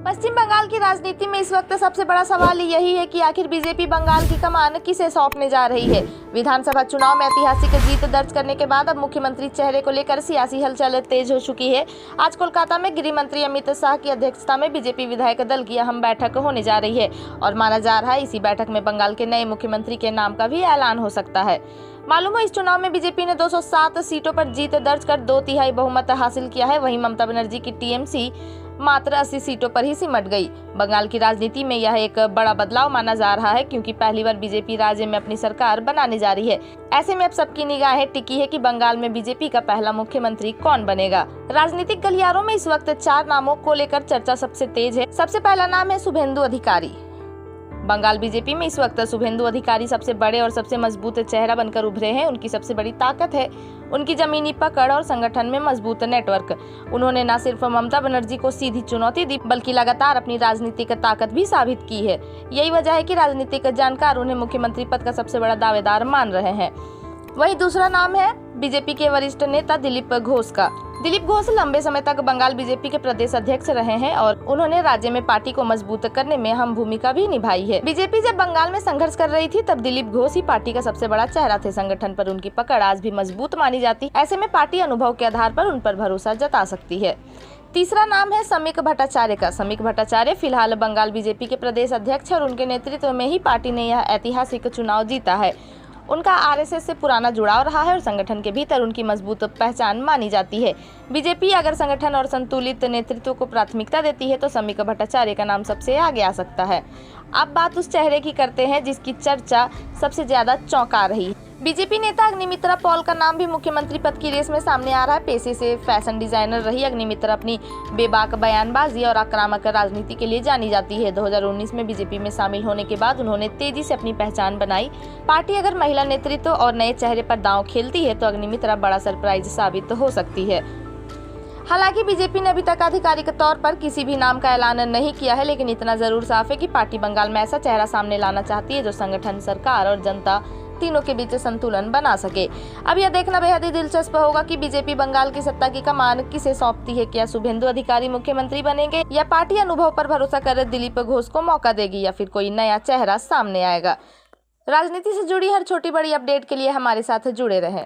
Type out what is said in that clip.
पश्चिम बंगाल की राजनीति में इस वक्त सबसे बड़ा सवाल यही है कि आखिर बीजेपी बंगाल की कमान किसे सौंपने जा रही है। विधानसभा चुनाव में ऐतिहासिक जीत दर्ज करने के बाद अब मुख्यमंत्री चेहरे को लेकर सियासी हलचल तेज हो चुकी है। आज कोलकाता में गृह मंत्री अमित शाह की अध्यक्षता में बीजेपी विधायक दल की अहम बैठक होने जा रही है और माना जा रहा है इसी बैठक में बंगाल के नए मुख्यमंत्री के नाम का भी ऐलान हो सकता है। मालूम हो, इस चुनाव में बीजेपी ने 207 सीटों पर जीत दर्ज कर 2/3 बहुमत हासिल किया है। वहीं ममता बनर्जी की टीएमसी मात्र 80 सीटों पर ही सिमट गई। बंगाल की राजनीति में यह एक बड़ा बदलाव माना जा रहा है क्योंकि पहली बार बीजेपी राज्य में अपनी सरकार बनाने जा रही है। ऐसे में अब सबकी निगाहें टिकी है कि बंगाल में बीजेपी का पहला मुख्यमंत्री कौन बनेगा। राजनीतिक गलियारों में इस वक्त 4 नामों को लेकर चर्चा सबसे तेज है। सबसे पहला नाम है शुभेंदु अधिकारी। बंगाल बीजेपी में इस वक्त शुभेंदु अधिकारी सबसे बड़े और सबसे मजबूत चेहरा बनकर उभरे हैं। उनकी सबसे बड़ी ताकत है उनकी जमीनी पकड़ और संगठन में मजबूत नेटवर्क। उन्होंने न सिर्फ ममता बनर्जी को सीधी चुनौती दी बल्कि लगातार अपनी राजनीतिक ताकत भी साबित की है। यही वजह है कि राजनीतिक जानकार उन्हें मुख्यमंत्री पद का सबसे बड़ा दावेदार मान रहे हैं। वहीं दूसरा नाम है बीजेपी के वरिष्ठ नेता दिलीप घोष का। दिलीप घोष लंबे समय तक बंगाल बीजेपी के प्रदेश अध्यक्ष रहे हैं और उन्होंने राज्य में पार्टी को मजबूत करने में अहम भूमिका भी निभाई है। बीजेपी जब बंगाल में संघर्ष कर रही थी तब दिलीप घोष ही पार्टी का सबसे बड़ा चेहरा थे। संगठन पर उनकी पकड़ आज भी मजबूत मानी जाती। ऐसे में पार्टी अनुभव के आधार पर उन पर भरोसा जता सकती है। तीसरा नाम है समीक भट्टाचार्य का। समीक भट्टाचार्य फिलहाल बंगाल बीजेपी के प्रदेश अध्यक्ष और उनके नेतृत्व में ही पार्टी ने यह ऐतिहासिक चुनाव जीता है। उनका आरएसएस से पुराना जुड़ाव रहा है और संगठन के भीतर उनकी मजबूत पहचान मानी जाती है। बीजेपी अगर संगठन और संतुलित नेतृत्व को प्राथमिकता देती है तो समीक भट्टाचार्य का नाम सबसे आगे आ सकता है। अब बात उस चेहरे की करते हैं जिसकी चर्चा सबसे ज्यादा चौंका रही। बीजेपी नेता अग्निमित्रा पॉल का नाम भी मुख्यमंत्री पद की रेस में सामने आ रहा है। पेशे से फैशन डिजाइनर रही अग्निमित्रा अपनी बेबाक बयानबाजी और आक्रामक राजनीति के लिए जानी जाती है। 2019 में बीजेपी में शामिल होने के बाद उन्होंने तेजी से अपनी पहचान बनाई। पार्टी अगर महिला नेतृत्व और नए चेहरे पर दांव खेलती है तो अग्निमित्रा बड़ा सरप्राइज साबित हो सकती है। हालांकि बीजेपी ने अभी तक आधिकारिक तौर पर किसी भी नाम का ऐलान नहीं किया है, लेकिन इतना जरूर साफ है कि पार्टी बंगाल में ऐसा चेहरा सामने लाना चाहती है जो संगठन, सरकार और जनता तीनों के बीच संतुलन बना सके। अब यह देखना बेहद ही दिलचस्प होगा कि बीजेपी बंगाल की सत्ता की कमान किसे सौंपती है। क्या शुभेंदु अधिकारी मुख्यमंत्री बनेंगे या पार्टी अनुभव पर भरोसा कर दिलीप घोष को मौका देगी या फिर कोई नया चेहरा सामने आएगा। राजनीति से जुड़ी हर छोटी बड़ी अपडेट के लिए हमारे साथ जुड़े रहें।